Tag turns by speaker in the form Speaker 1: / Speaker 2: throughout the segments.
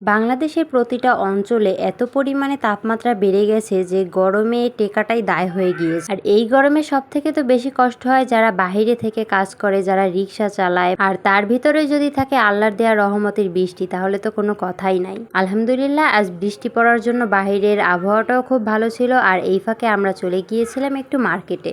Speaker 1: বাংলাদেশের প্রতিটা অঞ্চলে এত পরিমাণে তাপমাত্রা বেড়ে গেছে যে গরমে টেকাটাই দায় হয়ে গিয়েছে। আর এই গরমে সব থেকে তো বেশি কষ্ট হয় যারা বাহিরে থেকে কাজ করে, যারা রিক্সা চালায়। আর তার ভিতরে যদি থাকে আল্লাহর দেয়া রহমতের বৃষ্টি, তাহলে তো কোনো কথাই নাই। আলহামদুলিল্লাহ, আজ বৃষ্টি পড়ার জন্য বাহিরের আবহাওয়াটাও খুব ভালো ছিল। আর এই ফাঁকে আমরা চলে গিয়েছিলাম একটু মার্কেটে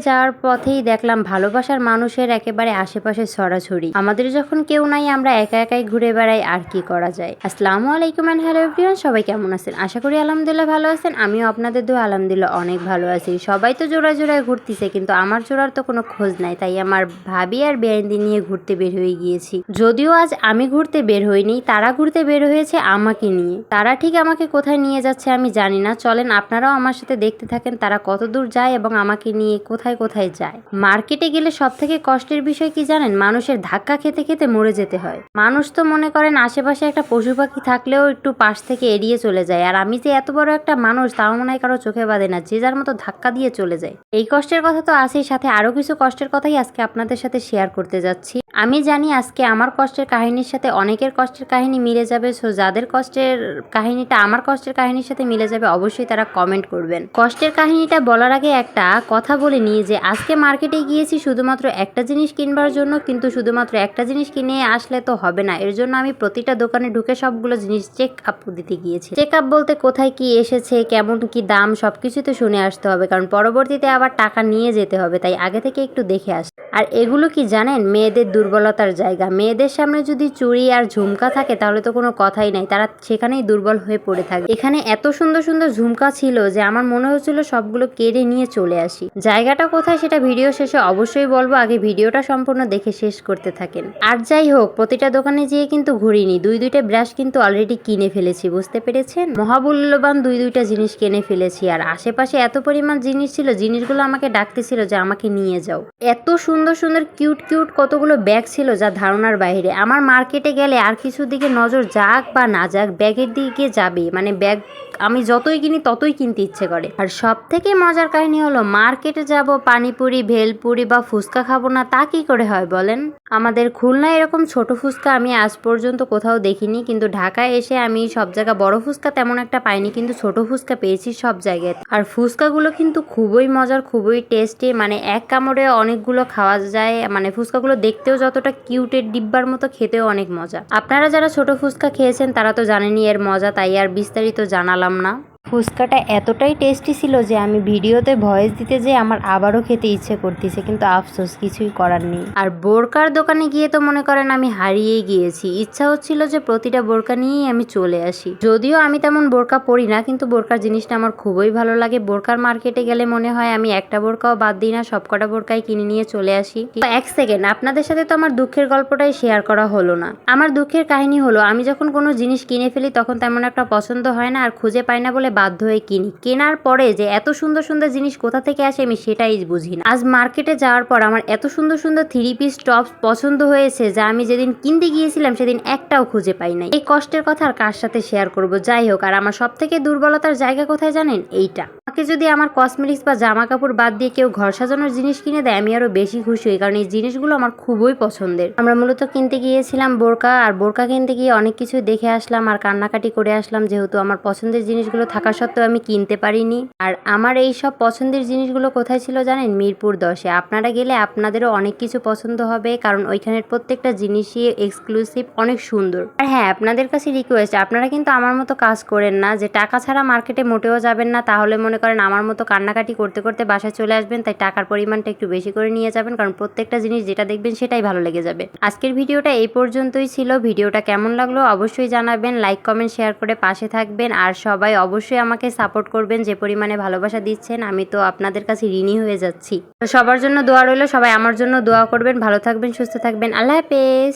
Speaker 1: যাওয়ার পথেই দেখলাম ভালোবাসার মানুষের একেবারে আশেপাশে ছড়াছড়ি। আমাদের যখন কেউ নাই, আমরা একা একাই ঘুরে বেড়াই, আর কি করা যায়। আসসালামু আলাইকুম এন্ড হ্যালো এভরিওয়ান, সবাই কেমন আছেন? আশা করি আলহামদুলিল্লাহ ভালো আছেন। আমিও আপনাদের দোয়া আলহামদুলিল্লাহ অনেক ভালো আছি। সবাই তো জোড়ায় জোড়ায় ঘুরতেছে, কিন্তু আমার জোড়ার তো কোনো খোঁজ নাই। তাই আমার ভাবি আর বেআইনদি নিয়ে ঘুরতে বের হয়ে গিয়েছি। যদিও আজ আমি ঘুরতে বের হইনি, তারা ঘুরতে বের হয়েছে আমাকে নিয়ে। তারা ঠিক আমাকে কোথায় নিয়ে যাচ্ছে আমি জানি না। চলেন আপনারাও আমার সাথে দেখতে থাকেন তারা কত দূর যায় এবং আমাকে নিয়ে কোথায় কোথায় যায়। মার্কেটে গেলে সব থেকে কষ্টের বিষয় কি জানেন? মানুষের ধাক্কা খেতে খেতে মরে যেতে হয়। মানুষ তো মনে করেন আশেপাশে একটা পশু পাখি থাকলেও একটু পাশ থেকে এড়িয়ে চলে যায়, আর আমি যে এত বড় একটা মানুষ তাও মনে হয় কারো চোখে বাঁধে না, যে যার মতো ধাক্কা দিয়ে চলে যায়। এই কষ্টের কথা তো আছেই, সাথে আরো কিছু কষ্টের কথাই আজকে আপনাদের সাথে শেয়ার করতে যাচ্ছি। আমি জানি আজকে আমার কষ্টের কাহিনীর সাথে অনেকের কষ্টের কাহিনী মিলে যাবে। সো যাদের কষ্টের কাহিনীটা আমার কষ্টের কাহিনীর সাথে মিলে যাবে, অবশ্যই তারা কমেন্ট করবেন। কষ্টের কাহিনীটা বলার আগে একটা কথা বলে নিয়ে যে আজকে মার্কেটে গিয়েছি শুধুমাত্র একটা জিনিস কিনবার জন্য, কিন্তু শুধুমাত্র একটা জিনিস কিনে আসলে তো হবে না। এর জন্য আমি প্রতিটা দোকানে ঢুকে সবগুলো জিনিস চেক আপ দিতে গিয়েছি। চেক আপ বলতে কোথায় কি এসেছে, কেমন কি দাম, সবকিছু তো শুনে আসতে হবে, কারণ পরবর্তীতে আবার টাকা নিয়ে যেতে হবে। তাই আগে থেকে একটু দেখে আস। আর এগুলো কি জানেন? মেয়েদের দুর্বলতার জায়গা। মেয়েদের সামনে যদি চুড়ি আর ঝুমকা থাকে তাহলে তো কোনো কথাই নাই, তারা সেখানেই দুর্বল হয়ে পড়ে থাকে। এখানে এত সুন্দর সুন্দর ঝুমকা ছিল যে আমার মনে হচ্ছিল সবগুলো কেড়ে নিয়ে চলে আসি। জায়গাটা কোথায় সেটা ভিডিও শেষে অবশ্যই বলবো, আগে ভিডিওটা সম্পূর্ণ দেখে শেষ করতে থাকেন। আর যাই হোক, প্রতিটা দোকানে যেয়ে কিন্তু ঘুরিনি, দুইটা ব্রাশ কিন্তু অলরেডি কিনে ফেলেছি, বুঝতে পেরেছেন? মহামূল্যবান দুইটা জিনিস কিনে ফেলেছি। আর আশেপাশে এত পরিমাণ জিনিস ছিল, জিনিসগুলো আমাকে ডাকতেছিল যে আমাকে নিয়ে যাও। এত সুন্দর সুন্দর কিউট কিউট কতগুলো ব্যাগ ছিল যা ধারণার বাইরে। আমার মার্কেটে গেলে আর কিছুর দিকে নজর যাক বা না যাক, ব্যাগের দিকে যাবে। মানে ব্যাগ আমি যতই কিনি ততই কিনতে ইচ্ছে করে। আর সব থেকে মজার কাহিনী হলো, মার্কেটে যাব, পানিপুরি, ভেলপুরি বা ফুচকা খাবো না, তা কি করে হয় বলেন? আমাদের খুলনায় এরকম ছোট ফুচকা আমি আজ পর্যন্ত কোথাও দেখিনি, কিন্তু ঢাকায় এসে আমি সব জায়গা বড় ফুচকা তেমন একটা পাইনি, কিন্তু ছোট ফুচকা পেয়েছি সব জায়গায়। আর ফুচকাগুলো কিন্তু খুবই মজার, খুবই টেস্টি। মানে এক কামড়ে অনেকগুলো খাওয়া যায়। মানে ফুচকাগুলো দেখতেও যতটা কিউটের ডিব্বার মতো, খেতেও অনেক মজা। আপনারা যারা ছোট ফুচকা খেয়েছেন তারা তো জানেনই এর মজা, তাই আর বিস্তারিত জানালাম না। ফুচকাটা এতটাই টেস্টি ছিল যে আমি ভিডিওতে ভয়েস দিতে যেয়ে আমার আবারও খেতে ইচ্ছে করতেছে, কিন্তু আফসোস কিছুই করার নেই। আর বোরকার দোকানে গিয়ে তো মনে করেন আমি হারিয়েই গিয়েছি। ইচ্ছা হচ্ছিল যে প্রতিটা বোরকা নিয়েই আমি চলে আসি। যদিও আমি তেমন বোরকা পরি না, কিন্তু বোরকার জিনিসটা আমার খুবই ভালো লাগে। বোরকার মার্কেটে গেলে মনে হয় আমি একটা বোরকাও বাদ দিই না, সবকটা বোরকাই কিনে নিয়ে চলে আসি। এক সেকেন্ড, আপনাদের সাথে তো আমার দুঃখের গল্পটাই শেয়ার করা হলো না। আমার দুঃখের কাহিনী হলো, আমি যখন কোনো জিনিস কিনে ফেলি তখন তেমন একটা পছন্দ হয় না, আর খুঁজে পাই না বলে বাধ্য হয়ে কিনি। কেনার পরে যে এত সুন্দর সুন্দর জিনিস কোথা থেকে আসে আমি সেটাই বুঝি না। আজ মার্কেটে যাওয়ার পর আমার এত সুন্দর সুন্দর 3 পিস টপস পছন্দ হয়েছে যা আমি যেদিন কিনতে গিয়েছিলাম সেদিন একটাও খুঁজে পাই নাই। এই কষ্টের কথা আর কার সাথে শেয়ার করব? যাই হোক, আর আমার সব থেকে দুর্বলতার জায়গা কোথায় জানেন? এইটা। আমাকে যদি আমার কসমেটিক্স বা জামা কাপড় বাদ দিয়ে কেউ ঘর সাজানোর জিনিস কিনে দেয়, আমি আরো বেশি খুশি হই, কারণ এই জিনিসগুলো আমার খুবই পছন্দের। আমরা মূলত কিনতে গিয়েছিলাম বোরকা, আর বোরকা কিনতে গিয়ে অনেক কিছু দেখে আসলাম আর কান্নাকাটি করে আসলাম, যেহেতু আমার পছন্দের জিনিসগুলো থাকা সত্ত্বেও আমি কিনতে পারিনি। আর আমার এই সব পছন্দের জিনিসগুলো কোথায় ছিল জানেন? মিরপুর 10-এ। আপনারা গেলে আপনাদেরও অনেক কিছু পছন্দ হবে, কারণ ওইখানের প্রত্যেকটা জিনিসই এক্সক্লুসিভ, অনেক সুন্দর। আর হ্যাঁ, আপনাদের কাছে রিকোয়েস্ট, আপনারা কিন্তু আমার মতো কাজ করেন না যে টাকা ছাড়া মার্কেটে মোটেও যাবেন না, তাহলে মনে করেন আমার মতো কান্নাকাটি করতে করতে বাসায় চলে আসবেন। তাই টাকার পরিমাণটা একটু বেশি করে নিয়ে যাবেন, কারণ প্রত্যেকটা জিনিস যেটা দেখবেন সেটাই ভালো লেগে যাবে। আজকের ভিডিওটা এই পর্যন্তই ছিল। ভিডিওটা কেমন লাগলো অবশ্যই জানাবেন, লাইক কমেন্ট শেয়ার করে পাশে থাকবেন। আর সবাই অবশ্যই আমাকে সাপোর্ট করবেন, যে পরিমাণে ভালোবাসা দিচ্ছেন আমি তো আপনাদের কাছে ঋণী হয়ে যাচ্ছি। তো সবার জন্য দোয়া রইল, সবাই আমার জন্য দোয়া করবেন। ভালো থাকবেন, সুস্থ থাকবেন। আল্লাহ হাফেজ।